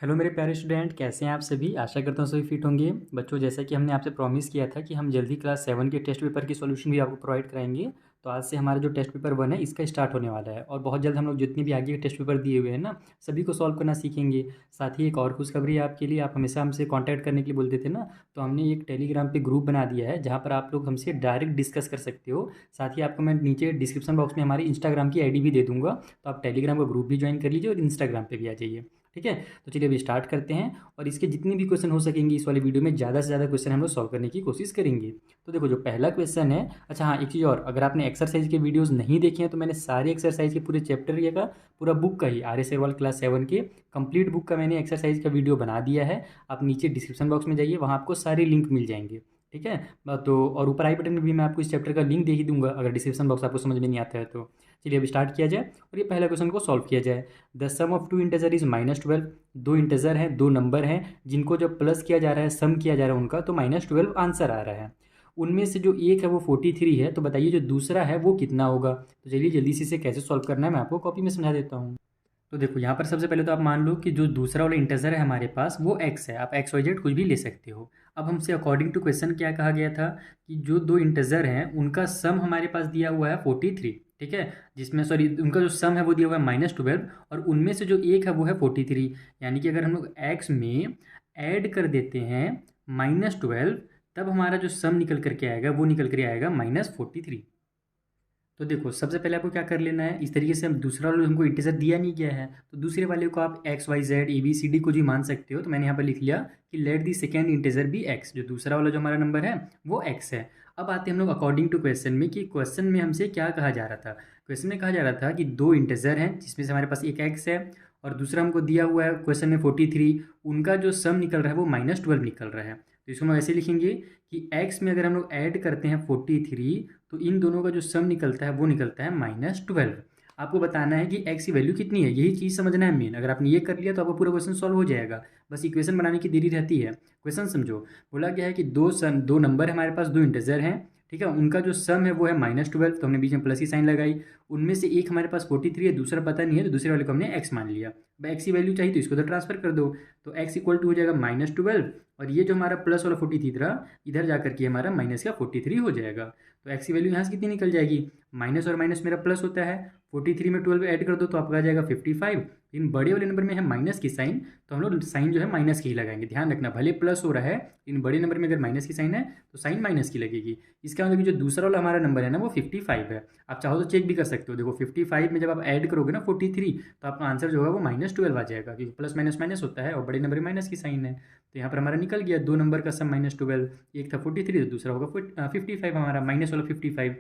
Hello मेरे प्यारे student, कैसे हैं आप सभी। आशा करता हूँ सभी फिट होंगे। बच्चों, जैसा कि हमने आपसे प्रॉमिस किया था कि हम जल्दी क्लास 7 के टेस्ट पेपर की सॉल्यूशन भी आपको प्रोवाइड कराएंगे। तो आज से हमारा जो टेस्ट पेपर 1 है इसका स्टार्ट होने वाला है और बहुत जल्द हम लोग जितने भी आगे के टेस्ट पेपर दिए हुए हैं ना, सभी को सॉल्व करना सीखेंगे। साथ ही एक और खुशखबरी है आपके लिए। आप हमेशा हमसे कॉन्टैक्ट करने के लिए बोलते थे ना, तो हमने एक टेलीग्राम पे ग्रुप बना दिया है जहाँ पर आप लोग हमसे डायरेक्ट डिस्कस कर सकते हो। साथ ही आपको मैं नीचे डिस्क्रिप्शन बॉक्स में हमारी इंस्टाग्राम की आईडी भी दे दूँगा, तो आप टेलीग्राम का ग्रुप भी ज्वाइन कर लीजिए और इंस्टाग्राम पर भी आ जाइए। ठीक है, तो चलिए अभी स्टार्ट करते हैं और इसके जितने भी क्वेश्चन हो सकेंगे इस वाले वीडियो में ज़्यादा से ज़्यादा क्वेश्चन हम लोग सॉल्व करने की कोशिश करेंगे। तो देखो, जो पहला क्वेश्चन है, अच्छा हाँ, एक चीज़ और, अगर आपने एक्सरसाइज के वीडियोस नहीं देखे हैं तो मैंने सारे एक्सरसाइज के पूरे चैप्टर या का पूरा बुक का ही आर एस एग्रवाल क्लास 7 के कंप्लीट बुक का मैंने एक्सरसाइज का वीडियो बना दिया है। आप नीचे डिस्क्रिप्शन बॉक्स में जाइए, वहाँ आपको सारे लिंक मिल जाएंगे। ठीक है, तो और ऊपर आई बटन में भी मैं आपको इस चैप्टर का लिंक दे ही दूंगा अगर डिस्क्रिप्शन बॉक्स आपको समझ में नहीं आता है तो। चलिए अब स्टार्ट किया जाए और ये पहला क्वेश्चन को सॉल्व किया जाए। The sum of two integer is -12। दो इंटीजर हैं, दो नंबर हैं, जिनको जब प्लस किया जा रहा है, सम किया जा रहा है उनका, तो -12 आंसर आ रहा है। उनमें से जो एक है वो 43 है, तो बताइए जो दूसरा है वो कितना होगा। तो चलिए जल्दी से इसे कैसे सॉल्व करना है मैं आपको कॉपी में समझा देता हूँ। तो देखो, यहाँ पर सबसे पहले तो आप मान लो कि जो दूसरा वाला इंटीजर है हमारे पास वो x है। आप एक्स वाई जेड कुछ भी ले सकते हो। अब हमसे अकॉर्डिंग टू क्वेश्चन क्या कहा गया था कि जो दो इंटीजर हैं उनका सम हमारे पास दिया हुआ है 43। ठीक है, जिसमें सॉरी उनका जो सम है वो दिया हुआ है -12 और उनमें से जो एक है वो है 43। यानी कि अगर हम लोग x में ऐड कर देते हैं -12, तब हमारा जो सम निकल करके आएगा वो निकल कर आएगा -43। तो देखो, सबसे पहले आपको क्या कर लेना है, इस तरीके से हम दूसरा वाला हमको इंटीजर दिया नहीं गया है तो दूसरे वाले को आप X Y Z A B C D कुछ भी मान सकते हो। तो मैंने यहाँ पर लिख लिया कि let the second integer be X. जो दूसरा वाला जो हमारा नंबर है वो एक्स है। अब आते हैं हम लोग अकॉर्डिंग टू क्वेश्चन में कि क्वेश्चन में हमसे क्या कहा जा रहा था। क्वेश्चन में कहा जा रहा था कि दो इंटीजर हैं जिसमें से हमारे पास एक एक्स है और दूसरा हमको दिया हुआ है क्वेश्चन में 43। उनका जो सम निकल रहा है वो -12 निकल रहा है। तो इसको हम ऐसे लिखेंगे कि x में अगर हम लोग ऐड करते हैं 43, तो इन दोनों का जो सम निकलता है वो निकलता है -12। आपको बताना है कि x की वैल्यू कितनी है, यही चीज़ समझना है मेन। अगर आपने ये कर लिया तो आपको पूरा क्वेश्चन सॉल्व हो जाएगा। बस इक्वेशन बनाने की देरी रहती है। क्वेश्चन समझो, बोला गया है कि दो नंबर है हमारे पास, दो इंटीजर हैं। ठीक है, उनका जो सम है वो है -12, तो हमने बीच में प्लस की साइन लगाई। उनमें से एक हमारे पास 43 है, दूसरा पता नहीं है, तो दूसरे वाले को हमने x मान लिया। अब x की वैल्यू चाहिए तो इसको तो ट्रांसफर कर दो। तो x इक्वल टू हो जाएगा -12 और ये जो हमारा प्लस वाला 43 था इधर जाकर के हमारा माइनस का 43 हो जाएगा। तो x की वैल्यू यहाँ से कितनी निकल जाएगी, माइनस और माइनस मेरा प्लस होता है, 43 में 12 ऐड कर दो तो आपका आ जाएगा 55। इन बड़े वाले नंबर में है माइनस की साइन, तो हम लोग साइन जो है माइनस की ही लगाएंगे। ध्यान रखना, भले प्लस हो रहा है इन बड़े नंबर में अगर माइनस की साइन है तो साइन माइनस की लगेगी। इसका मतलब कि जो दूसरा वाला हमारा नंबर है ना वो 55 है। आप चाहो तो चेक भी कर सकते हो। देखो 55 में जब आप ऐड करोगे ना 43, तो आपका आंसर जो होगा वो -12 आ जाएगा, क्योंकि प्लस माइनस माइनस होता है और बड़े नंबर में माइनस की साइन है। तो यहाँ पर हमारा निकल गया दो नंबर का सम -12। एक था 43 तो दूसरा होगा 55, हमारा माइनस वाला 55।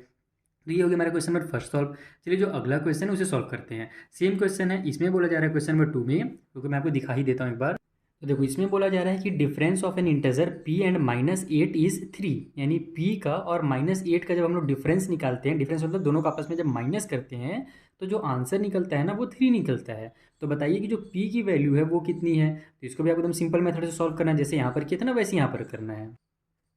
तो ये हो गया हमारा क्वेश्चन नंबर फर्स्ट सॉल्व। चलिए जो अगला क्वेश्चन है उसे सॉल्व करते हैं। सेम क्वेश्चन है, इसमें बोला जा रहा है क्वेश्चन नंबर 2 में, क्योंकि मैं आपको दिखा ही देता हूँ एक बार। तो देखो, इसमें बोला जा रहा है कि difference of N integer p and -8 is 3। यानी p का और -8 का जब हम लोग डिफरेंस निकालते हैं, डिफरेंस मतलब दोनों का आपस में जब माइनस करते हैं तो जो आंसर निकलता है ना वो 3 निकलता है। तो बताइए कि जो p की वैल्यू है वो कितनी है। तो इसको भी आपको एकदम सिंपल मेथड से सॉल्व करना है, जैसे यहाँ पर किया था ना वैसे यहाँ पर करना है।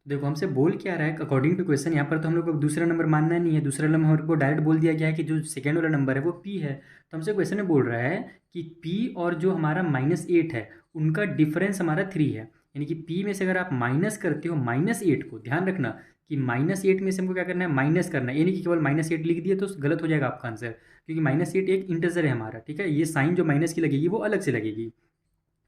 देखो हमसे बोल क्या रहा है, अकॉर्डिंग टू क्वेश्चन यहाँ पर तो हम लोग को दूसरा नंबर मानना नहीं है। दूसरा नंबर हमको डायरेक्ट बोल दिया गया है कि जो सेकेंड वाला नंबर है वो p है। तो हमसे क्वेश्चन में बोल रहा है कि p और जो हमारा -8 है उनका डिफरेंस हमारा 3 है। यानी कि p में से अगर आप माइनस करते हो -8 को, ध्यान रखना कि -8 में से हमको क्या करना है, माइनस करना है। यानी कि केवल -8 लिख दिया तो गलत हो जाएगा आपका आंसर, क्योंकि -8 एक इंटीजर है हमारा। ठीक है, ये साइन जो माइनस की लगेगी वो अलग से लगेगी।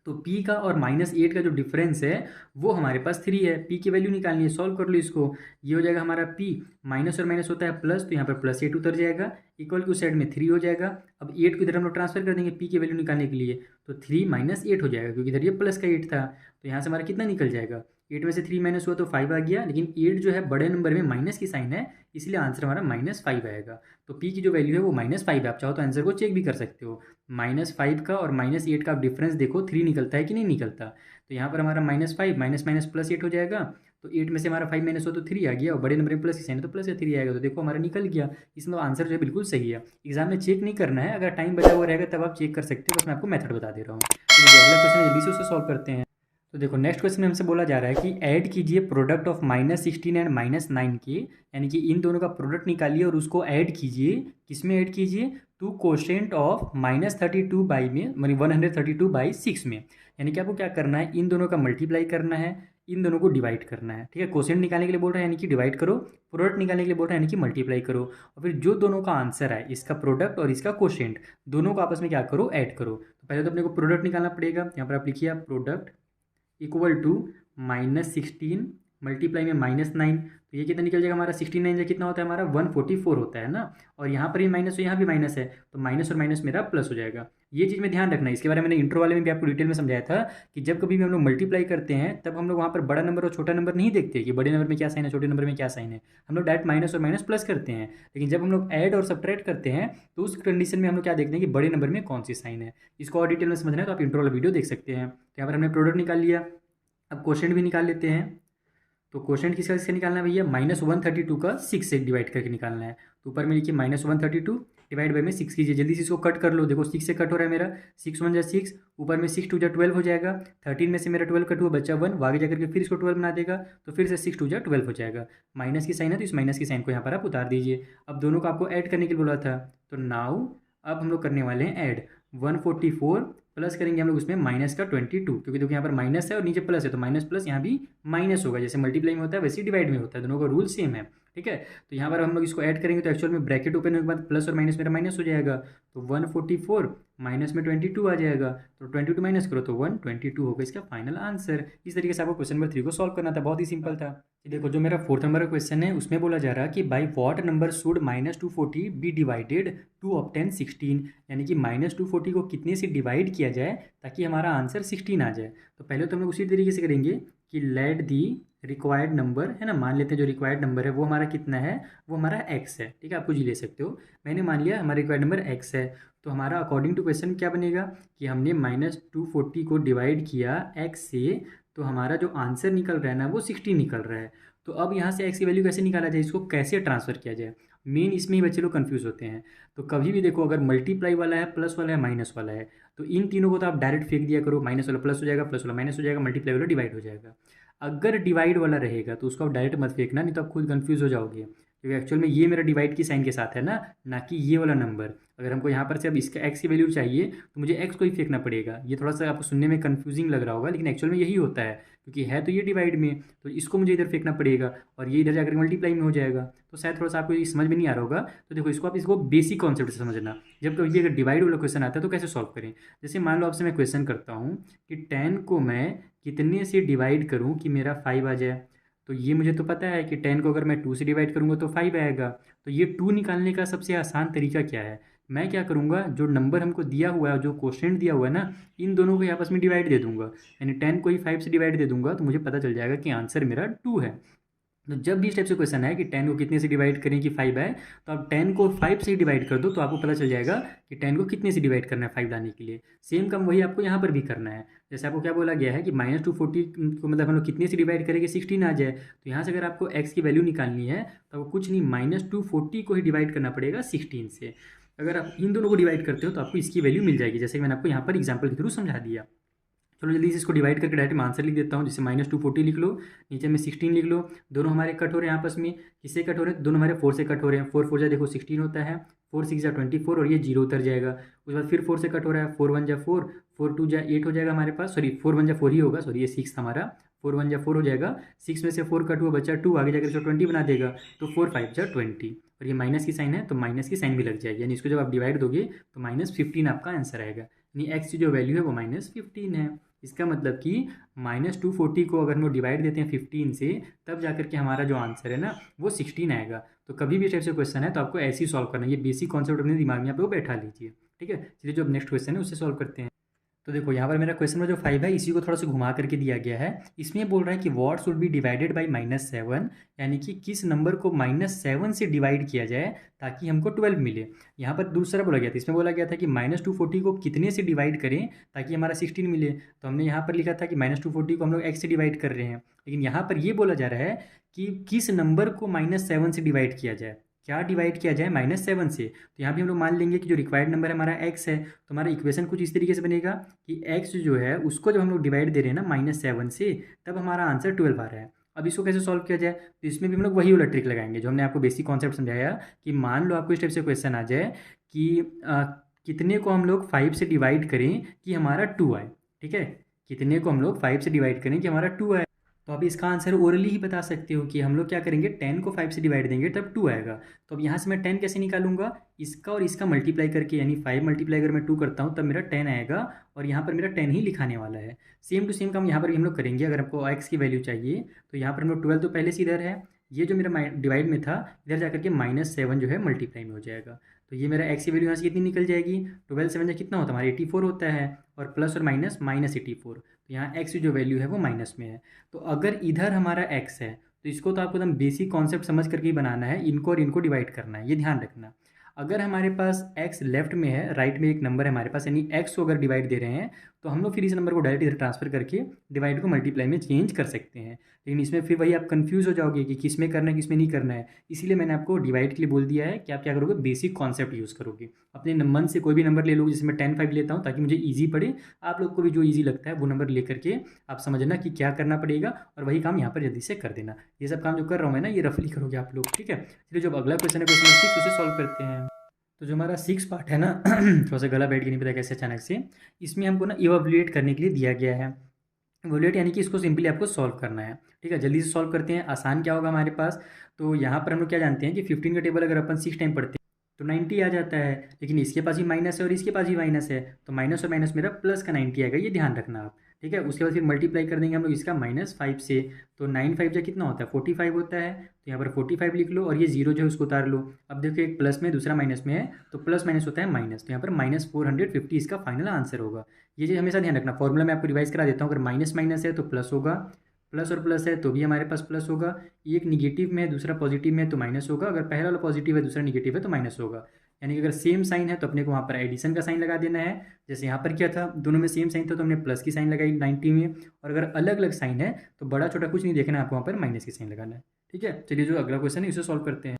तो p का और -8 का जो डिफरेंस है वो हमारे पास 3 है। p की वैल्यू निकालनी है, सॉल्व कर लो इसको। ये हो जाएगा हमारा p, माइनस और माइनस होता है प्लस, तो यहाँ पर +8 उतर जाएगा, इक्वल की उस साइड में 3 हो जाएगा। अब 8 को इधर हम लोग ट्रांसफर कर देंगे p की वैल्यू निकालने के लिए, तो 3 - 8 हो जाएगा, क्योंकि इधर ये प्लस का 8 था। तो यहाँ से हमारा कितना निकल जाएगा, 8 में से 3 माइनस हुआ तो 5 आ गया, लेकिन 8 जो है बड़े नंबर में माइनस की साइन है, इसलिए आंसर हमारा -5 आएगा। तो p की जो वैल्यू है वो -5 है। आप चाहो तो आंसर को चेक भी कर सकते हो। -5 का और -8 का आप डिफरेंस देखो, 3 निकलता है कि नहीं निकलता। तो यहाँ पर हमारा -5 माइनस माइनस +8 हो जाएगा। तो 8 में से हमारा 5 माइनस हो तो 3 आ गया, और बड़े नंबर में प्लस की साइन है तो प्लस या 3 आएगा। तो देखो हमारा निकल गया। इसमें आंसर जो है बिल्कुल सही है। एग्जाम में चेक नहीं करना है, अगर टाइम बचा हुआ रहेगा तब आप चेक कर सकते हो। बस मैं आपको मेथड बता दे रहा हूँ। तो देखिए अगला क्वेश्चन है, जल्दी से उसे सॉल्व करते हैं। तो देखो नेक्स्ट क्वेश्चन में हमसे बोला जा रहा है कि ऐड कीजिए प्रोडक्ट ऑफ -16 एंड -9 के। यानी कि इन दोनों का प्रोडक्ट निकालिए और उसको ऐड कीजिए। किस में ऐड कीजिए, टू कोशेंट ऑफ -32 में, यानी 132/6 में। यानी कि आपको क्या करना है, इन दोनों का मल्टीप्लाई करना है, इन दोनों को डिवाइड करना है। ठीक है, कोशेंट निकालने के लिए बोल रहा है यानी कि डिवाइड करो, प्रोडक्ट निकालने के लिए बोल रहा है यानी कि मल्टीप्लाई करो, और फिर जो दोनों का आंसर है, इसका प्रोडक्ट और इसका कोशेंट, दोनों को आपस में क्या करो, ऐड करो। तो पहले तो अपने को प्रोडक्ट निकालना पड़ेगा। यहाँ पर आप लिखिए प्रोडक्ट इक्वल टू -16 मल्टीप्लाई में -9, तो ये कितना निकल जाएगा हमारा, 69 कितना होता है हमारा, 144 होता है ना। और यहाँ पर भी माइनस, तो यहाँ भी माइनस है, तो माइनस और माइनस मेरा प्लस हो जाएगा। ये चीज़ में ध्यान रखना है। इसके बारे में मैंने इंट्रो वाले में भी आपको डिटेल में समझाया था कि जब कभी भी हम लोग मल्टीप्लाई करते हैं तब हम लोग वहाँ पर बड़ा नंबर और छोटा नंबर नहीं देखते कि बड़े नंबर में क्या साइन है, छोटे नंबर में क्या साइन है। हम लोग डायरेक्ट माइनस और माइनस प्लस करते हैं। लेकिन जब हम लोग ऐड और सब्ट्रैक्ट करते हैं तो उस कंडीशन में हम लोग क्या देखते हैं कि बड़े नंबर में कौन सी साइन है। इसको और डिटेल में समझना है तो आप इंट्रो वाला वीडियो देख सकते हैं। तो यहाँ पर हमने प्रोडक्ट निकाल लिया, अब क्वोशेंट भी निकाल लेते हैं। तो क्वोशेंट किसका निकालना है भैया, -132 का 6 से डिवाइड करके निकालना है। तो ऊपर में लिखिए -132 डिवाइड बाई में 6 कीजिए, जल्दी से इसको कट कर लो। देखो 6 से कट हो रहा है मेरा, 6 1 जा 6, ऊपर में 6 2 जा 12 हो जाएगा। 13 में से मेरा 12 कट हुआ, बच्चा 1, आगे जाकर के फिर इसको 12 बना देगा, तो फिर से 6 2 जा 12 हो जाएगा। माइनस की साइन है तो इस माइनस की साइन को यहाँ पर आप उतार दीजिए। अब दोनों को आपको ऐड करने के लिए बोला था, तो नाउ अब हम लोग करने वाले हैं ऐड। 144 प्लस करेंगे हम लोग उसमें माइनस का 22, क्योंकि देखो यहाँ पर माइनस है और नीचे प्लस है, तो माइनस प्लस यहाँ भी माइनस होगा। जैसे मल्टीप्लाई में होता है वैसे ही डिवाइड में होता है, दोनों का रूल सेम है। ठीक है, तो यहाँ पर हम लोग इसको ऐड करेंगे तो एक्चुअल में ब्रैकेट ओपन होने के बाद प्लस और माइनस मेरा माइनस हो जाएगा, तो 144 माइनस में 22 आ जाएगा, तो 22 माइनस करो तो 122 होगा इसका फाइनल आंसर। इस तरीके से आपको क्वेश्चन नंबर 3 को सॉल्व करना था, बहुत ही सिंपल था। देखो जो मेरा 4th नंबर का क्वेश्चन है उसमें बोला जा रहा है कि by what number should -240 be divided to obtain 16, यानी कि -240 को कितने से डिवाइड किया जाए ताकि हमारा आंसर 16 आ जाए। तो पहले तो हम लोग उसी तरीके से करेंगे कि लेट दी रिक्वायर्ड नंबर है ना, मान लेते हैं जो रिक्वायर्ड नंबर है वो हमारा कितना है, वो हमारा x है। ठीक है, आप कुछ ही ले सकते हो, मैंने मान लिया हमारा रिक्वायर्ड नंबर x है। तो हमारा अकॉर्डिंग टू क्वेश्चन क्या बनेगा कि हमने -240 को डिवाइड किया x से, तो हमारा जो आंसर निकल रहा है ना वो 16 निकल रहा है। तो अब यहाँ से x की वैल्यू कैसे निकाला जाए, इसको कैसे ट्रांसफ़र किया जाए, मेन इसमें ही बच्चे लोग कन्फ्यूज़ होते हैं। तो कभी भी देखो अगर मल्टीप्लाई वाला है, प्लस वाला है, माइनस वाला है, तो इन तीनों को तो आप डायरेक्ट फेंक दिया करो, माइनस वाला प्लस हो जाएगा, प्लस वाला माइनस हो जाएगा, मल्टीप्लाई वाला डिवाइड हो जाएगा। अगर डिवाइड वाला रहेगा तो उसको आप डायरेक्ट मत फेंकना, नहीं तो आप खुद कन्फ्यूज़ हो जाओगे, क्योंकि एक्चुअल में ये मेरा डिवाइड की साइन के साथ है ना कि ये वाला नंबर। अगर हमको यहाँ पर से अब इसका x की वैल्यू चाहिए तो मुझे x को ही फेंकना पड़ेगा। ये थोड़ा सा आपको सुनने में कन्फ्यूजिंग लग रहा होगा, लेकिन एक्चुअल में यही होता है, क्योंकि है तो ये डिवाइड में, तो इसको मुझे इधर फेंकना पड़ेगा और ये इधर जाकर मल्टीप्लाई में हो जाएगा। तो शायद थोड़ा सा आपको ये समझ में नहीं आ रहा होगा। तो देखो इसको आप इसको बेसिक कॉन्सेप्ट से समझना। जब कभी अगर डिवाइड वाला क्वेश्चन आता है तो कैसे सॉल्व करें। जैसे मान लो आपसे मैं क्वेश्चन करता हूँ कि 10 को मैं कितने से डिवाइड करूँ कि मेरा 5 आ जाए। तो ये मुझे तो पता है कि 10 को अगर मैं 2 से डिवाइड करूँगा तो 5 आएगा। तो ये 2 निकालने का सबसे आसान तरीका क्या है, मैं क्या करूँगा, जो नंबर हमको दिया हुआ है, जो क्वोशिएंट दिया हुआ है ना, इन दोनों को आपस में डिवाइड दे दूंगा, यानी 10 को ही 5 से डिवाइड दे दूंगा, तो मुझे पता चल जाएगा कि आंसर मेरा 2 है। तो जब भी इस टाइप से क्वेश्चन है कि 10 को कितने से डिवाइड करें कि 5 है, तो आप 10 को 5 से ही डिवाइड कर दो, तो आपको पता चल जाएगा कि 10 को कितने से डिवाइड करना है 5 लाने के लिए। सेम काम वही आपको यहाँ पर भी करना है। जैसे आपको क्या बोला गया है कि -240 को मतलब हम लोग कितने से डिवाइड करेंगे, 16 आ जाए। तो यहाँ से अगर आपको x की वैल्यू निकालनी है तो आपको कुछ नहीं, -240 को ही डिवाइड करना पड़ेगा 16 से। अगर आप इन दोनों को डिवाइड करते हो तो आपको इसकी वैल्यू मिल जाएगी, जैसे कि मैंने आपको यहाँ पर एग्जाम्पल के थ्रू समझा दिया। चलो जल्दी से इसको डिवाइड करके डायरेक्ट मैं आंसर लिख देता हूँ। जैसे -240 लिख लो, नीचे में 16 लिख लो। दोनों हमारे कट हो रहे हैं आपस में, किससे कट हो रहे हैं, दोनों हमारे 4 से कट हो रहे हैं। 4 4 जा देखो 16 होता है, 4 6 जा 24 और ये 0 उतर जाएगा। उसके बाद फिर 4 से कट हो रहा है, 4 1 जा 4, 4 2 जा 8 हो जाएगा हमारे पास, सॉरी 4 1 जा 4 ही होगा, सॉरी ये 6 था हमारा, 4 1 जा 4 हो जाएगा। 6 में से 4 कट हुआ, बच्चा 2, आगे जाकर इसको 20 बना देगा, तो 4 5 जा 20, और ये माइनस की साइन है तो माइनस की साइन भी लग जाएगी, यानी इसको जब आप डिवाइड दोगे तो -15 आपका आंसर आएगा, यानी x की जो वैल्यू है वो -15 है। इसका मतलब कि -240 को अगर हम लोग डिवाइड देते हैं 15 से, तब जाकर के हमारा जो आंसर है ना वो 16 आएगा। तो कभी भी इस टाइप से क्वेश्चन है तो आपको ऐसे ही सॉल्व करना है, ये बेसिक कॉन्सेप्ट अपने दिमाग में आप लोग बैठा लीजिए। ठीक है, चलिए जो अब नेक्स्ट क्वेश्चन है उससे सॉल्व करते हैं। तो देखो यहाँ पर मेरा क्वेश्चन में जो 5 है इसी को थोड़ा सा घुमा करके दिया गया है। इसमें बोल रहा है कि what should be divided by -7, यानी कि किस नंबर को -7 से डिवाइड किया जाए ताकि हमको 12 मिले। यहाँ पर दूसरा बोला गया था, इसमें बोला गया था कि -240 को कितने से डिवाइड करें ताकि हमारा 16 मिले। तो हमने यहाँ पर लिखा था कि -240 को हम लोग x से डिवाइड कर रहे हैं, लेकिन यहाँ पर ये बोला जा रहा है कि किस नंबर को -7 से डिवाइड किया जाए, क्या डिवाइड किया जाए -7 से। तो यहाँ भी हम लोग मान लेंगे कि जो रिक्वायर्ड नंबर है हमारा x है, तो हमारा इक्वेशन कुछ इस तरीके से बनेगा कि x जो है उसको जब हम लोग डिवाइड दे रहे हैं ना -7 से, तब हमारा आंसर 12 आ रहा है। अब इसको कैसे सॉल्व किया जाए, तो इसमें भी हम लोग वही वाला ट्रिक लगाएंगे जो हमने आपको बेसिक कॉन्सेप्ट समझाया कि मान लो आपको इस टाइप से क्वेश्चन आ जाए कि कितने को हम लोग 5 से डिवाइड करें कि हमारा 2 आए। ठीक है, कितने को हम लोग 5 से डिवाइड करें कि हमारा 2 आए। तो आप इसका आंसर ओरली ही बता सकते हो कि हम लोग क्या करेंगे, 10 को 5 से डिवाइड देंगे तब 2 आएगा। तो अब यहाँ से मैं 10 कैसे निकालूंगा, इसका और इसका मल्टीप्लाई करके, यानी 5 मल्टीप्लाई अगर मैं 2 करता हूँ तब मेरा 10 आएगा और यहाँ पर मेरा 10 ही लिखाने वाला है। सेम टू सेम काम यहाँ पर भी हम लोग करेंगे। अगर आपको एक्स की वैल्यू चाहिए तो यहाँ पर हम लोग 12 तो पहले से इधर है, ये जो मेरा डिवाइड में था इधर जाकर के -7 जो है मल्टीप्लाई में हो जाएगा। तो ये मेरा एक्स की वैल्यू यहाँ से कितनी निकल जाएगी, 12 7 कितना होता है हमारा 84 होता है, और प्लस और माइनस -84। तो यहाँ एक्स की जो वैल्यू है वो माइनस में है। तो अगर इधर हमारा एक्स है तो इसको तो आपको एकदम बेसिक कॉन्सेप्ट समझ करके ही बनाना है, इनको और इनको डिवाइड करना है, ये ध्यान रखना। अगर हमारे पास x लेफ्ट में है, राइट में एक नंबर है हमारे पास, यानी x को अगर डिवाइड दे रहे हैं तो हम लोग फिर इस नंबर को डायरेक्ट इधर ट्रांसफर करके डिवाइड को मल्टीप्लाई में चेंज कर सकते हैं। लेकिन इसमें फिर वही आप कंफ्यूज हो जाओगे कि किस में करना है किस में नहीं करना है। इसीलिए मैंने आपको डिवाइड के लिए बोल दिया है कि आप क्या करोगे, बेसिक कॉन्सेप्ट यूज़ करोगे। अपने मन से कोई भी नंबर ले लो, जैसे मैं 10 5 लेता हूँ ताकि मुझे ईजी पड़े, आप लोग को भी जो ईजी लगता है वो नंबर ले करके आप समझना कि क्या करना पड़ेगा और वही काम यहाँ पर जल्दी से कर देना। ये सब काम जो कर रहा हूँ मैं ना, ये रफली करोगे आप लोग। ठीक है, चलिए जो अगला क्वेश्चन है क्वेश्चन 6 उसे सॉल्व करते हैं। तो जो हमारा 6 पार्ट है ना थोड़ा सा गला बैठ के नहीं पता कैसे अचानक से, इसमें हमको ना इवैल्यूएट करने के लिए दिया गया है। इवैल्यूएट यानी कि इसको सिंपली आपको सॉल्व करना है। ठीक है, जल्दी से सॉल्व करते हैं। आसान क्या होगा हमारे पास, तो यहाँ पर हम लोग क्या जानते हैं कि 15 का टेबल अगर अपन 6 टाइम पढ़ते हैं तो 90 आ जाता है, लेकिन इसके पास ही माइनस है और इसके पास ही माइनस है, तो माइनस और माइनस मेरा प्लस का 90 आएगा, ये ध्यान रखना आप। ठीक है, उसके बाद फिर मल्टीप्लाई कर देंगे हम लोग इसका -5 से, तो 9 5 जो कितना होता है 45 होता है, तो यहाँ पर 45 लिख लो और ये जीरो जो है उसको उतार लो। अब देखो एक प्लस में दूसरा माइनस में है, तो प्लस माइनस होता है माइनस, तो यहाँ पर -450 इसका फाइनल आंसर होगा। ये चीज़ हमेशा ध्यान रखना। फॉर्मूला मैं आपको रिवाइज करा देता हूँ। अगर माइनस माइनस है तो प्लस होगा, प्लस और प्लस है तो भी हमारे पास प्लस होगा, एक निगेटिव में है दूसरा पॉजिटिव में है तो माइनस होगा, अगर पहला वाला पॉजिटिव है दूसरा निगेटिव है तो माइनस होगा। यानी कि अगर सेम साइन है तो अपने को वहाँ पर एडिशन का साइन लगा देना है। जैसे यहाँ पर क्या था, दोनों में सेम साइन था तो हमने प्लस की साइन लगाई 90 में, और अगर अलग अलग साइन है तो बड़ा छोटा कुछ नहीं देखना है, आपको वहाँ पर माइनस की साइन लगाना है। ठीक है, चलिए जो अगला क्वेश्चन है इसे सॉल्व करते हैं।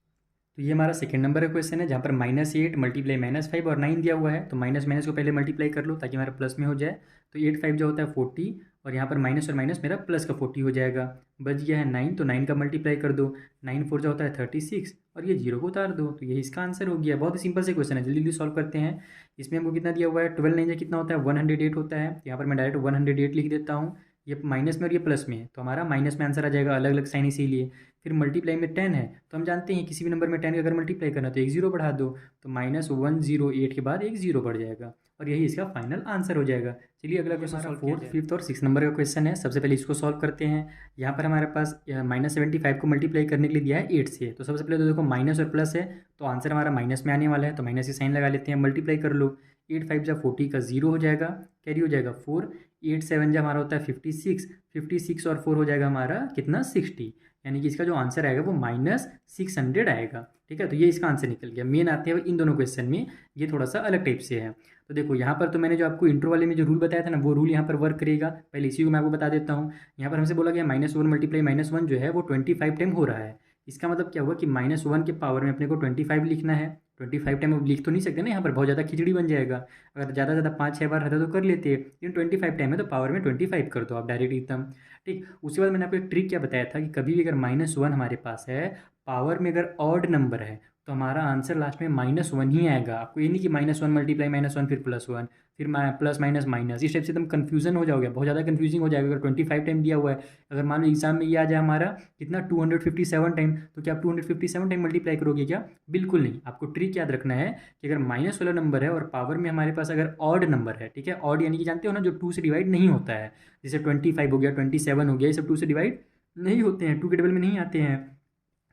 तो ये हमारा सेकंड नंबर का क्वेश्चन है जहाँ पर -8 मल्टीप्लाई -5 और 9 दिया हुआ है, तो माइनस माइनस को पहले मल्टीप्लाई कर लो ताकि हमारा प्लस में हो जाए। तो 8 5 जो होता है 40, और यहाँ पर माइनस और माइनस मेरा प्लस का 40 हो जाएगा। बच गया है 9, तो 9 का मल्टीप्लाई कर दो, 9 4 जो होता है 36, और ये जीरो को उतार दो, तो यही इसका आंसर हो गया। बहुत ही सिंपल से क्वेश्चन है, जल्दी जल्दी सॉल्व करते हैं। इसमें हमको कितना दिया हुआ है, 12 9 कितना होता है 108 होता है, यहाँ पर मैं डायरेक्ट 108 लिख देता हूँ। ये माइनस में और ये प्लस में है तो हमारा माइनस में आंसर आ जाएगा, अलग अलग साइन इसीलिए। फिर मल्टीप्लाई में 10 है, तो हम जानते हैं किसी भी नंबर में 10 का अगर मल्टीप्लाई करना तो एक जीरो बढ़ा दो, तो -108 के बाद एक जीरो बढ़ जाएगा, और यही इसका फाइनल आंसर हो जाएगा। चलिए अगला क्वेश्चन सॉल्व फोर्थ फिफ्थ और 6 नंबर का क्वेश्चन है। सबसे पहले इसको सॉल्व करते हैं। यहाँ पर हमारे पास -75 को मल्टीप्लाई करने के लिए दिया है 8 से, तो सबसे पहले तो देखो माइनस और प्लस है तो आंसर हमारा माइनस में आने वाला है, तो माइनस की साइन लगा लेते हैं। मल्टीप्लाई कर लो, 8 5 जा 40 का 0 हो जाएगा, कैरी हो जाएगा 4, 8 7 जा हमारा होता है 56, 56 और 4 हो जाएगा हमारा कितना 60, यानी कि इसका जो आंसर आएगा वो -600 आएगा। ठीक है, तो ये इसका आंसर निकल गया। मेन आते हैं इन दोनों क्वेश्चन में, ये थोड़ा सा अलग टाइप से है। तो देखो यहाँ पर तो मैंने जो आपको इंट्रो वाले में जो रूल बताया था ना, वो रूल यहाँ पर वर्क करेगा। पहले इसी को मैं आपको बता देता हूँ। यहाँ पर हमसे बोला गया -1 मल्टीप्लाई -1 जो है वो 25 टाइम हो रहा है। इसका मतलब क्या हुआ कि -1 के पावर में अपने को 25 लिखना है। 25 टाइम लिख तो नहीं सकते ना, यहाँ पर बहुत ज़्यादा खिचड़ी बन जाएगा। अगर ज़्यादा ज़्यादा 5 6 बार रहता तो कर लेते, लेकिन 25 टाइम है तो पावर में 25 कर दो आप डायरेक्ट एकदम। ठीक, उसके बाद मैंने आपको एक ट्रिक क्या बताया था कि कभी भी अगर -1 हमारे पास है, पावर में अगर ऑड नंबर है तो हमारा आंसर लास्ट में -1 ही आएगा। आपको ये नहीं कि -1 मल्टीप्लाई -1 फिर +1 फिर प्लस माइनस माइनस, इस टाइप से एकदम कन्फ्यूजन हो जाओगे, बहुत ज़्यादा कन्फ्यूजिंग हो जाएगा। अगर 25 टाइम दिया हुआ है, अगर मान लो एग्जाम में ये आ जाए हमारा कितना 257 टाइम, तो क्या आप 257 टाइम मल्टीप्लाई करोगे क्या? बिल्कुल नहीं। आपको ट्रिक याद रखना है कि अगर माइनस वाला नंबर है और पावर में हमारे पास अगर ऑड नंबर है, ठीक है, ऑड यानी कि जानते हो ना जो 2 से डिवाइड नहीं होता है, जैसे 25 हो गया 27 हो गया, ये सब 2 से डिवाइड नहीं होते हैं, 2 के टेबल में नहीं आते हैं।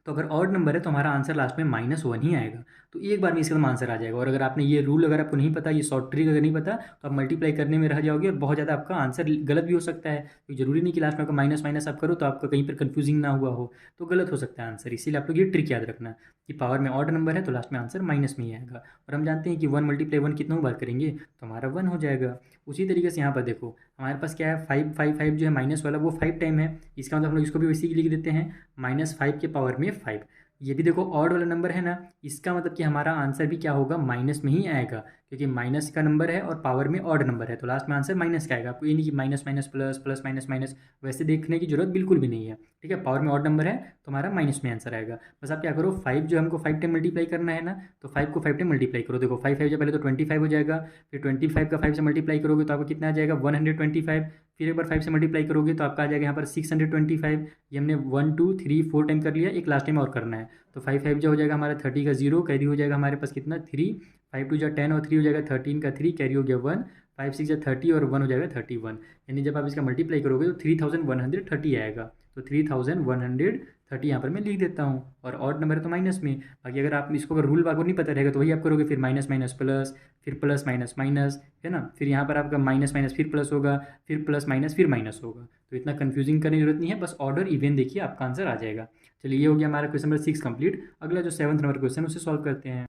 तो अगर ऑड नंबर है तो हमारा आंसर लास्ट में -1 ही आएगा। तो एक बार में इसका आंसर आ जाएगा। और अगर आपने ये रूल अगर आपको नहीं पता, ये शॉर्ट ट्रिक अगर नहीं पता, तो आप मल्टीप्लाई करने में रह जाओगे और बहुत ज़्यादा आपका आंसर गलत भी हो सकता है। तो जरूरी नहीं कि लास्ट में आपका माइनस माइनस आप करो तो आपका कहीं पर कन्फ्यूजिंग ना हुआ हो, तो गलत हो सकता है आंसर। इसीलिए आप लोग ये ट्रिक याद रखना कि पावर में ऑड नंबर है तो लास्ट में आंसर माइनस में ही आएगा। और हम जानते हैं कि 1 × 1 कितनों बार करेंगे तो हमारा 1 हो जाएगा। उसी तरीके से यहाँ पर देखो हमारे पास क्या है, 5 5 5 जो है माइनस वाला वो 5 टाइम है। इसका मतलब हम लोग इसको भी वैसे ही लिख देते हैं -5 के पावर में 5। ये भी देखो ऑड वाला नंबर है ना, इसका मतलब कि हमारा आंसर भी क्या होगा, माइनस में ही आएगा, क्योंकि माइनस का नंबर है और पावर में ऑड नंबर है, तो लास्ट में आंसर माइनस का आएगा। आपको ये नहीं कि minus minus plus, plus minus minus, वैसे देखने की जरूरत बिल्कुल भी नहीं है। ठीक है, पावर में ऑड नंबर है तो हमारा माइनस में आंसर आएगा। बस आप क्या करो, 5 जो हमको 5 टाइम मल्टीप्लाई करना है ना, तो 5 को 5 टाइम मल्टीप्लाई करो। देखो 5 5 पहले तो 25 हो जाएगा, फिर 25 का 5 से मल्टीप्लाई करोगे तो आपको कितना आ जाएगा 125, फिर एक बार 5 से मल्टीप्लाई करोगे तो आपका आ जाएगा यहाँ पर 625। ये हमने 1 2 3 4 टाइम कर लिया, एक लास्ट टाइम और करना है। तो 5 5 जो हो जाएगा हमारा 30 का 0, कैरी हो जाएगा हमारे पास कितना 3, 5 2 जा 10 और 3 हो जाएगा 13 का 3, कैरी हो गया 1, 5 6 जा 30 और 1 हो जाएगा 31। यानी जब आप इसका मल्टीप्लाई करोगे तो 3130 आएगा। तो 3130 यहाँ पर मैं लिख देता हूँ, और ऑड नंबर है तो माइनस में। बाकी अगर आप इसको अगर रूल आपको नहीं पता रहेगा तो वही आप करोगे, फिर माइनस माइनस प्लस, फिर प्लस माइनस माइनस, है ना, फिर यहाँ पर आपका माइनस माइनस फिर प्लस होगा, फिर प्लस माइनस फिर माइनस होगा। तो इतना कन्फ्यूजिंग करने की जरूरत नहीं है, बस ऑर्डर इवन देखिए आपका आंसर आ जाएगा। चलिए ये हो गया हमारा क्वेश्चन नंबर 6 कंप्लीट। अगला जो 7th नंबर क्वेश्चन उसे सॉल्व करते हैं।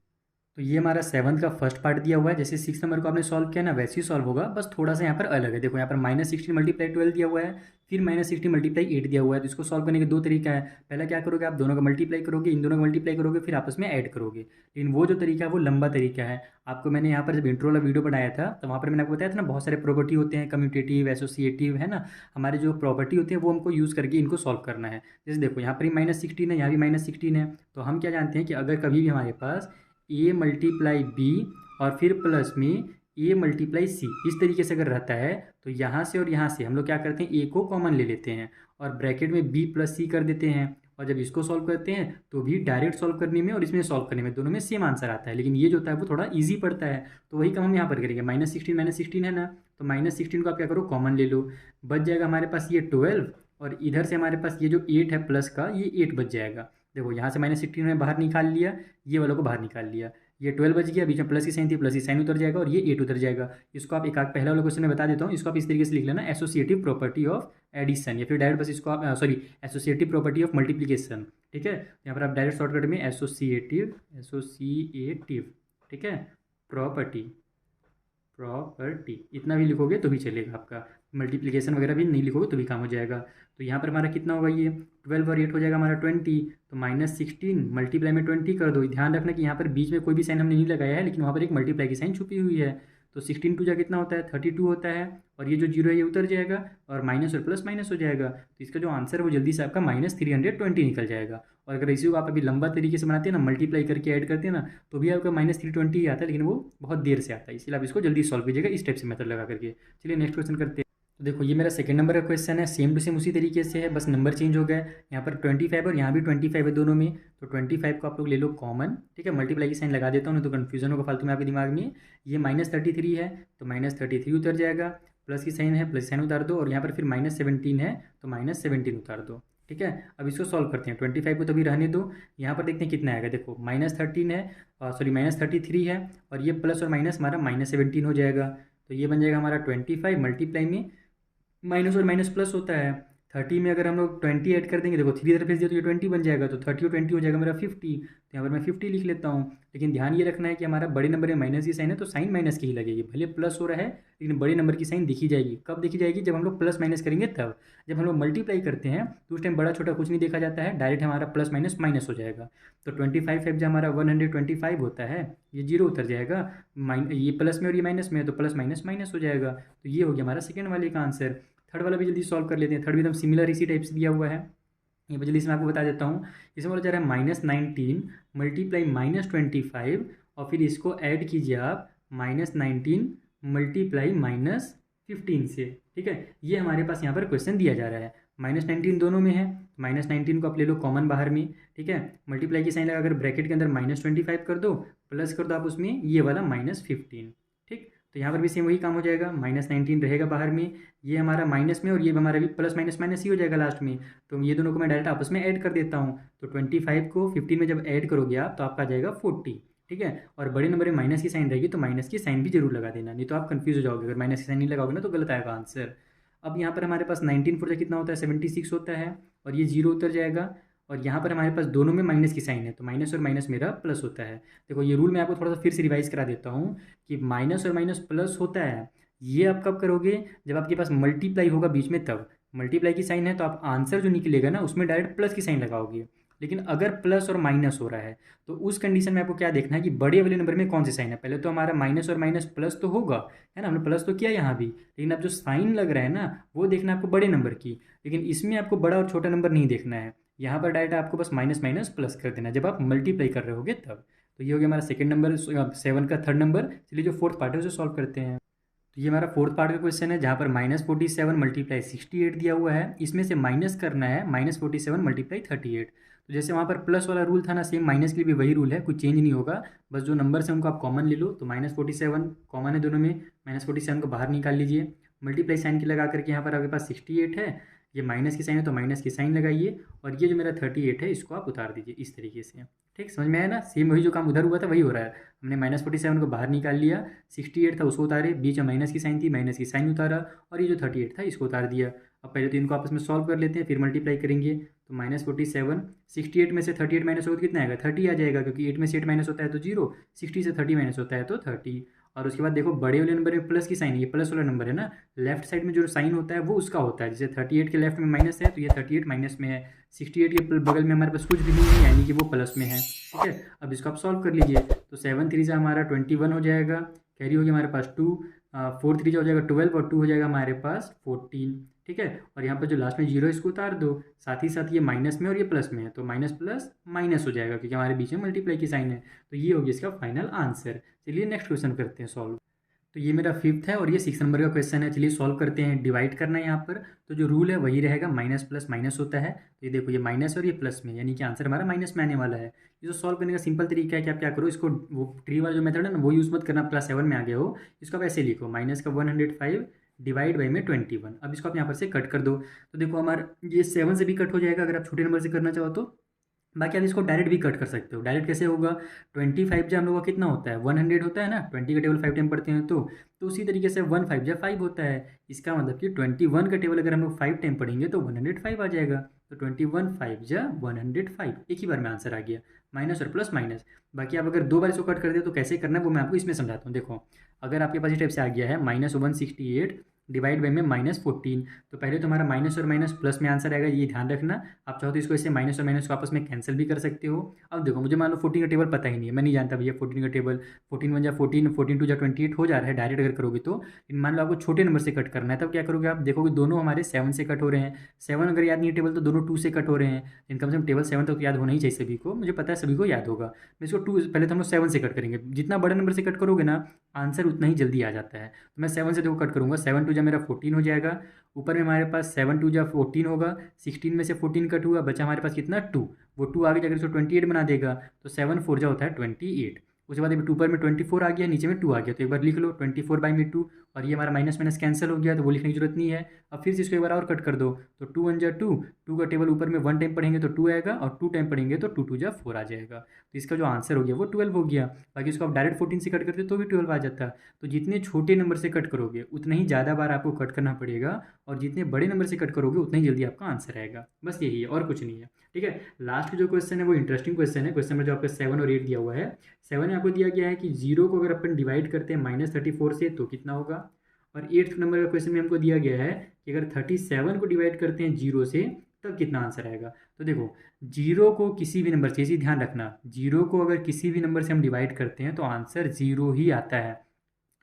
तो ये हमारा 7th का फर्स्ट पार्ट दिया हुआ है, जैसे 6 नंबर को आपने सॉल्व किया ना वैसे ही सॉल्व होगा, बस थोड़ा सा यहाँ पर अलग है। देखो यहाँ पर -16 मल्टीप्लाई 12 दिया हुआ है, फिर -16 मल्टीप्लाई 8 दिया हुआ है। तो इसको सॉल्व करने के दो तरीका है। पहला क्या करोगे, आप दोनों का मल्टीप्लाई करोगे, इन दोनों का मल्टीप्लाई करोगे, फिर आपस में ऐड करोगे। लेकिन वो जो तरीका है वो लंबा तरीका है। आपको मैंने यहाँ पर जब इंट्रो वाला वीडियो बनाया था तो वहाँ पर मैंने आपको बताया था ना, बहुत सारे प्रॉपर्टी होते हैं, कम्यूटेटिव, एसोसिएटिव, है ना, हमारे जो प्रॉपर्टी होती है वो हमको यूज़ करके इनको सॉल्व करना है। जैसे देखो यहाँ पर ही -16 है, यहाँ भी -16 है, तो हम क्या जानते हैं कि अगर कभी भी हमारे पास ए मल्टीप्लाई बी और फिर प्लस में ए मल्टीप्लाई सी इस तरीके से अगर रहता है, तो यहाँ से और यहाँ से हम लोग क्या करते हैं, ए को कॉमन ले लेते हैं और ब्रैकेट में बी प्लस सी कर देते हैं। और जब इसको सॉल्व करते हैं तो भी डायरेक्ट सॉल्व करने में और इसमें सॉल्व करने में दोनों में सेम आंसर आता है, लेकिन ये जो होता है वो थोड़ा ईजी पड़ता है। तो वही काम हम यहाँ पर करेंगे। -16 है ना, तो -16 को आप क्या करो, कॉमन ले लो। बच जाएगा हमारे पास ये 12, और इधर से हमारे पास ये जो 8 है प्लस का, ये 8 बच जाएगा। देखो यहाँ से -16 में बाहर निकाल लिया, ये वालों को बाहर निकाल लिया, ये 12 बच गया, बीच में प्लस की साइन थी, प्लस की साइन उतर जाएगा और ये 8 उतर जाएगा। इसको आप एक आध पहला वाला क्वेश्चन में बता देता हूँ, इसको आप इस तरीके से लिख लेना, एसोसिएटिव प्रॉपर्टी ऑफ एडिशन, या फिर डायरेक्ट बस इसको आप एसोसिएटिव प्रॉपर्टी ऑफ मल्टीप्लिकेशन। ठीक है, यहाँ पर आप डायरेक्ट शॉर्टकट में एसोसिएटिव, ठीक है, प्रॉपर्टी इतना भी लिखोगे तो भी चलेगा आपका। मल्टीप्लिकेशन वगैरह भी नहीं लिखोगे तो भी काम हो जाएगा। तो यहाँ पर हमारा कितना होगा, ये 12 और 8 हो जाएगा हमारा 20। तो -16 मल्टीप्लाई में 20 कर दो। ध्यान रखना कि यहाँ पर बीच में कोई भी साइन हमने नहीं लगाया है, लेकिन वहाँ पर एक मल्टीप्लाई की साइन छुपी हुई है। तो 16 टू जा कितना होता है, 32 होता है, और ये जो 0 है ये उतर जाएगा और माइनस और प्लस माइनस हो जाएगा। तो इसका जो आंसर है वो जल्दी से आपका -320 निकल जाएगा। और अगर इसी को आप अभी लंबा तरीके से बनाते हैं ना, मल्टीप्लाई करके ऐड करते हैं ना, तो भी आपका -320 ही आता है, लेकिन वो बहुत देर से आता है। इसलिए आप इसको जल्दी सॉल्व कीजिएगा इस टाइप से मेथड लगा करके। चलिए नेक्स्ट क्वेश्चन करते हैं। तो देखो ये मेरा सेकंड नंबर का क्वेश्चन है, सेम टू सेम उसी तरीके से है, बस नंबर चेंज हो गया है। यहाँ पर 25 और यहाँ भी 25 है दोनों में। तो 25 को आप लोग ले लो कॉमन। ठीक है, मल्टीप्लाई की साइन लगा देता हूँ, नहीं तो कन्फ्यूजन होगा फालतू में आपके दिमाग में। ये -33 है तो -33 उतर जाएगा, प्लस की साइन है, प्लस साइन उतार दो, और यहाँ पर फिर -17 है तो -17 उतार दो। ठीक है, अब इसको सॉल्व करते हैं। 25 को तो भी रहने दो, यहाँ पर देखते हैं कितना आएगा। देखो -13 है, -33 है, और ये प्लस और माइनस हमारा -17 हो जाएगा। तो ये बन जाएगा हमारा 25 मल्टीप्लाई में माइनस और माइनस प्लस होता है 30 में। अगर हम लोग 20 ऐड कर देंगे, देखो 3 इधर भेज दिया तो ये 20 बन जाएगा, तो 30 और 20 हो जाएगा मेरा 50। तो यहाँ पर मैं 50 लिख लेता हूँ। लेकिन ध्यान ये रखना है कि हमारा बड़े नंबर में माइनस की साइन है तो साइन माइनस की ही लगेगी, भले प्लस हो रहा है लेकिन बड़े नंबर की साइन दिखी जाएगी। कब दिखी जाएगी, जब हम लोग प्लस माइनस करेंगे तब। जब हम लोग मल्टीप्लाई करते हैं तो उस टाइम बड़ा छोटा कुछ नहीं देखा जाता है, डायरेक्ट हमारा प्लस माइनस माइनस हो जाएगा। तो 25 जो हमारा 125 होता है, ये 0 उतर जाएगा, ये प्लस में और ये माइनस में है तो प्लस माइनस माइनस हो जाएगा। तो ये हो गया हमारा सेकेंड वाले का आंसर। थर्ड वाला भी जल्दी सॉल्व कर लेते हैं। थर्ड भी एकदम सिमिलर इसी टाइप से दिया हुआ है, ये जल्दी से मैं आपको बता देता हूँ। इसमें बोला जा रहा है -19 मल्टीप्लाई -25, और फिर इसको ऐड कीजिए आप -19 मल्टीप्लाई -15 से। ठीक है, ये हमारे पास यहाँ पर क्वेश्चन दिया जा रहा है। -19 दोनों में है, -19 को आप ले लो कॉमन बाहर में। ठीक है, मल्टीप्लाई की साइन लगाकर ब्रैकेट के अंदर -25 कर दो, प्लस कर दो आप उसमें ये वाला -15। ठीक, तो यहाँ पर भी सेम वही काम हो जाएगा, -19 रहेगा बाहर में, ये हमारा माइनस में, और ये हमारा भी प्लस माइनस माइनस ही हो जाएगा लास्ट में। तो ये दोनों को मैं डायरेक्ट आपस में ऐड कर देता हूँ। तो 25 को 15 में जब ऐड करोगे आप तो आपका आ जाएगा 40। ठीक है, और बड़े नंबर में माइनस की साइन रहेगी तो माइनस की साइन भी जरूर लगा देना, नहीं तो आप कंफ्यूज हो जाओगे। अगर माइनस की साइन नहीं लगाओगे ना तो गलत आएगा आंसर। अब यहाँ पर हमारे पास 19 4 कितना होता है, 76 होता है, और ये 0 उतर जाएगा। और यहाँ पर हमारे पास दोनों में माइनस की साइन है तो माइनस और माइनस मेरा प्लस होता है। देखो ये रूल मैं आपको थोड़ा सा फिर से रिवाइज करा देता हूँ कि माइनस और माइनस प्लस होता है। ये आप कब करोगे, जब आपके पास मल्टीप्लाई होगा बीच में तब। मल्टीप्लाई की साइन है तो आप आंसर जो निकलेगा ना उसमें डायरेक्ट प्लस की साइन लगाओगे, लेकिन अगर प्लस और माइनस हो रहा है तो उस कंडीशन में आपको क्या देखना है कि बड़े वाले नंबर में कौन सी साइन है। पहले तो हमारा माइनस और माइनस प्लस तो होगा, है ना, हमने प्लस तो किया यहाँ भी, लेकिन अब जो साइन लग रहा है ना वो देखना है आपको बड़े नंबर की। लेकिन इसमें आपको बड़ा और छोटा नंबर नहीं देखना है, यहाँ पर डायरेक्ट आपको बस माइनस माइनस प्लस कर देना है जब आप मल्टीप्लाई कर रहे होगे तब। तो ये हो गया हमारा सेकंड नंबर, 7 का थर्ड नंबर। चलिए जो फोर्थ पार्ट है उसे सॉल्व करते हैं। तो ये हमारा फोर्थ पार्ट का क्वेश्चन है जहाँ पर -47 मल्टीप्लाई 68 दिया हुआ है, इसमें से माइनस करना है -47 मल्टीप्लाई 38। तो जैसे वहाँ पर प्लस वाला रूल था ना, सेम माइनस के लिए भी वही रूल है, कुछ चेंज नहीं होगा। बस जो नंबर्स हैं उनको आप कॉमन ले लो। तो -47 कॉमन है दोनों में, -47 को बाहर निकाल लीजिए, मल्टीप्लाई साइन की लगा करके यहाँ पर आपके पास 68 है, ये माइनस की साइन है तो माइनस की साइन लगाइए, और ये जो मेरा 38 है इसको आप उतार दीजिए इस तरीके से। ठीक, समझ में आया ना, सेम वही जो काम उधर हुआ था वही हो रहा है। हमने -47 को बाहर निकाल लिया, 68 था उसको उतारे, बीच में माइनस की साइन थी, माइनस की साइन उतारा, और ये जो 38 था इसको उतार दिया। अब पहले तो इनको आपस में सॉल्व कर लेते हैं, फिर मल्टीप्लाई करेंगे। तो -47, 68 में से 38 माइनस होगा तो कितना आएगा, 30 आ जाएगा, क्योंकि 8 में से 8 माइनस होता है तो 0, 60 से 30 माइनस होता है तो 30। और उसके बाद देखो बड़े वाले नंबर में प्लस की साइन है, ये प्लस वाला नंबर है ना, लेफ्ट साइड में जो साइन होता है वो उसका होता है। जैसे 38 के लेफ्ट में माइनस है तो ये 38 माइनस में है, 68 के बगल में हमारे पास कुछ भी नहीं है यानी कि वो प्लस में है। ठीक है, अब इसको आप सॉल्व कर लीजिए। तो 7 3 से हमारा 21 हो जाएगा, कैरी हो गया हमारे पास 2, 4 3 हो जाएगा 12, और 2 हो जाएगा हमारे पास 14। ठीक है, और यहाँ पर जो लास्ट में 0 इसको उतार दो, साथ ही साथ ये माइनस में और ये प्लस में है तो माइनस प्लस माइनस हो जाएगा, क्योंकि हमारे बीच में मल्टीप्लाई की साइन है। तो ये होगी इसका फाइनल आंसर। चलिए नेक्स्ट क्वेश्चन करते हैं सॉल्व। तो ये मेरा फिफ्थ है और ये 6 नंबर का क्वेश्चन है। चलिए सॉल्व करते हैं। डिवाइड करना है यहाँ पर, तो जो रूल है वही रहेगा, माइनस प्लस माइनस होता है। तो ये देखो ये माइनस और ये प्लस में, यानी कि आंसर हमारा माइनस में आने वाला है। ये जो सॉल्व करने का सिंपल तरीका है कि आप क्या करो, इसको वो ट्री वाला जो मेथड है ना वो यूज़ मत करना, क्लास 7 में आ गया हो, इसको आप ऐसे लिखो, माइनस का 105 डिवाइड बाई में 21। अब इसको आप यहाँ पर से कट कर दो। तो देखो हमारा ये 7 से भी कट हो जाएगा अगर आप छोटे नंबर से करना चाहो तो। बाकी आप इसको डायरेक्ट भी कट कर सकते हो। डायरेक्ट कैसे होगा, 25 जब हम लोग का कितना होता है, 100 होता है ना, 20 का टेबल 5 टाइम पढ़ते हैं तो उसी तरीके से 1 5 जब 5 होता है। इसका मतलब कि 21 का टेबल अगर हम लोग 5 टाइम पढ़ेंगे तो 105 आ जाएगा। तो 21 5 जा 105, एक ही बार में आंसर आ गया, माइनस और प्लस माइनस। बाकी आप अगर 2 बार इसको कट कर दे तो कैसे करना है वो मैं आपको इसमें समझाता हूँ। देखो अगर आपके पास इस टाइप से आ गया है -168 डिवाइड बाई में -14, तो पहले तो हमारा माइनस और माइनस प्लस में आंसर आएगा, ये ध्यान रखना। आप चाहो तो इसको ऐसे माइनस और माइनस को आपस में कैंसिल भी कर सकते हो। अब देखो मुझे मान लो 14 का टेबल पता ही नहीं है, मैं नहीं जानता भैया 14 का टेबल, 14 1 जा 14, 14 2 जा 28 हो जा रहा है डायरेक्ट अगर करोगे तो। लेकिन मान लो आपको छोटे नंबर से कट करना है, तब क्या करोगे, आप देखोगे दोनों हमारे 7 से कट हो रहे हैं। 7 अगर याद नहीं है टेबल तो दोनों 2 से कट हो रहे हैं, लेकिन कम से कम टेबल 7 तक तो याद होना ही चाहिए सभी को, मुझे पता है सभी को याद होगा। मैं इसको 2 पहले तो हम लोग 7 से कट करेंगे, जितना बड़े नंबर से कट करोगे ना आंसर उतना ही जल्दी आ जाता है। तो मैं 7 से देखो कट करूँगा, 7 2 जा मेरा 14 हो जाएगा, ऊपर में हमारे पास 7 2 जा 14 होगा, 16 में से 14 कट हुआ, बचा हमारे पास कितना 2, वो 2 आगे जाकर इसको 28 बना देगा। तो 7 4 जा होता है 28। उसके बाद अभी 2 पर में 24 आ गया, नीचे में 2 आ गया, तो एक बार लिख लो 24 बाई में 2, और ये हमारा माइनस माइनस कैंसिल हो गया तो वो लिखने की जरूरत नहीं है। अब फिर से इसको एक बार और कट कर दो, तो 2 1 जा 2, 2 का टेबल ऊपर में 1 टाइम पढ़ेंगे तो 2 आएगा, और 2 टाइम पढ़ेंगे तो 2 2 जा 4 आ जाएगा। तो इसका जो आंसर हो गया वो 12 हो गया। बाकी इसको आप डायरेक्ट 14 से कट करते तो भी 12 आ जाता। तो जितने छोटे नंबर से कट करोगे उतना ही ज़्यादा बार आपको कट करना पड़ेगा, और जितने बड़े नंबर से कट करोगे उतना ही जल्दी आपका आंसर आएगा। बस यही है और कुछ नहीं है। ठीक है, लास्ट जो क्वेश्चन है वो इंटरेस्टिंग क्वेश्चन है। क्वेश्चन में जो आपका 7 और 8 दिया हुआ है, 7 में आपको दिया गया है कि 0 को अगर अपन डिवाइड करते हैं -34 से तो कितना होगा, और 8th नंबर का क्वेश्चन में हमको दिया गया है कि अगर 37 को डिवाइड करते हैं 0 से तब कितना आंसर आएगा। तो देखो 0 को किसी भी नंबर से, इसी ध्यान रखना, 0 को अगर किसी भी नंबर से हम डिवाइड करते हैं तो आंसर 0 ही आता है।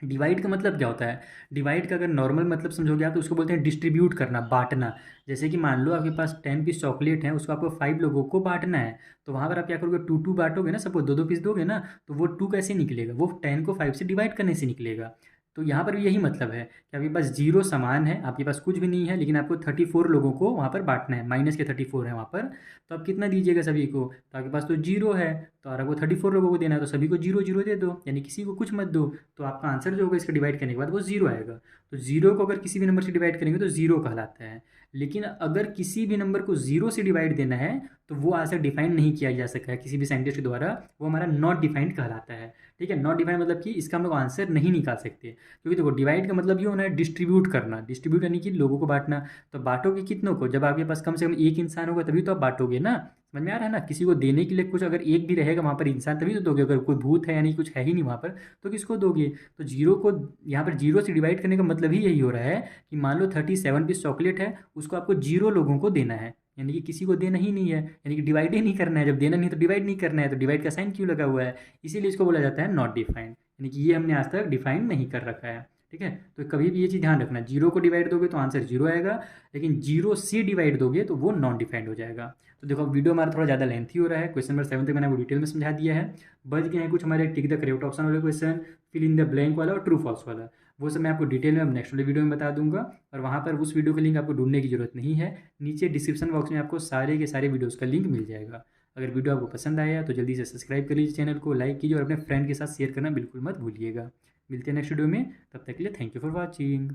डिवाइड का मतलब क्या होता है, डिवाइड का अगर नॉर्मल मतलब समझोगे आप तो उसको बोलते हैं डिस्ट्रीब्यूट करना, बांटना। जैसे कि मान लो आपके पास 10 पीस चॉकलेट है, उसको आपको 5 लोगों को बांटना है, तो वहाँ पर आप क्या करोगे, 2 बांटोगे ना, सपोज 2 पीस दोगे ना, तो वो 2 कैसे निकलेगा, वो 10 को 5 से डिवाइड करने से निकलेगा। तो यहाँ पर भी यही मतलब है कि आपके पास 0 समान है, आपके पास कुछ भी नहीं है, लेकिन आपको 34 लोगों को वहाँ पर बांटना है, माइनस के 34 है वहाँ पर। तो आप कितना दीजिएगा सभी को, तो आपके पास तो 0 है, तो और आपको 34 लोगों को देना है तो सभी को 0 0 दे दो, यानी किसी को कुछ मत दो। तो आपका आंसर जो होगा इसका डिवाइड करने के बाद वो 0 आएगा। तो 0 को अगर किसी भी नंबर से डिवाइड करेंगे तो 0 कहलाता है। लेकिन अगर किसी भी नंबर को 0 से डिवाइड देना है तो वो आंसर डिफाइन नहीं किया जा सका है किसी भी साइंटिस्ट द्वारा, वो हमारा नॉट डिफाइंड कहलाता है। ठीक है, नॉट डिफाइंड मतलब कि इसका हम लोग आंसर नहीं निकाल सकते, क्योंकि देखो डिवाइड का मतलब ये होना है डिस्ट्रीब्यूट करना, डिस्ट्रीब्यूट यानी कि लोगों को बांटना। तो बांटोगे कितनों को, जब आपके पास कम से कम एक इंसान होगा तभी तो आप बांटोगे ना, समझ में आ रहा है ना? किसी को देने के लिए कुछ अगर एक भी रहेगा वहाँ पर इंसान तभी तो दोगे, अगर कोई भूत है यानी कुछ है ही नहीं वहाँ पर तो किसको दोगे? तो जीरो को यहाँ पर जीरो से डिवाइड करने का मतलब ही यही हो रहा है कि मान लो 37 पीस चॉकलेट है, उसको आपको जीरो लोगों को देना है, यानी कि किसी को देना ही नहीं है, यानी कि डिवाइड ही नहीं करना है। जब देना नहीं है तो डिवाइड नहीं करना है, तो डिवाइड का साइन क्यों लगा हुआ है? इसीलिए इसको बोला जाता है नॉट डिफाइंड, यानी कि ये हमने आज तक डिफाइन नहीं कर रखा है। ठीक है, तो कभी भी ये चीज़ ध्यान रखना, जीरो को डिवाइड दोगे तो आंसर जीरो आएगा, लेकिन जीरो से डिवाइड दोगे तो वो नॉन डिफाइंड हो जाएगा। तो देखो वीडियो हमारा थोड़ा ज़्यादा लेंथी हो रहा है, क्वेश्चन नंबर 7 तक मैंने वो डिटेल में समझा दिया है। बच गए हैं कुछ हमारे टिक द करेक्ट ऑप्शन वाले question, fill in the blank वाला और ट्रू फॉल्स वाला, वो सब मैं आपको डिटेल में नेक्स्ट वाले वीडियो में बता दूंगा। और वहाँ पर उस वीडियो का लिंक आपको ढूंढने की जरूरत नहीं है, नीचे डिस्क्रिप्शन बॉक्स में आपको सारे के सारे वीडियोज़ का लिंक मिल जाएगा। अगर वीडियो आपको पसंद आया तो जल्दी से सब्सक्राइब कर लीजिए, चैनल को लाइक कीजिए और अपने फ्रेंड के साथ शेयर करना बिल्कुल मत भूलिएगा। मिलते हैं नेक्स्ट वीडियो में, तब तक के लिए थैंक यू फॉर वॉचिंग।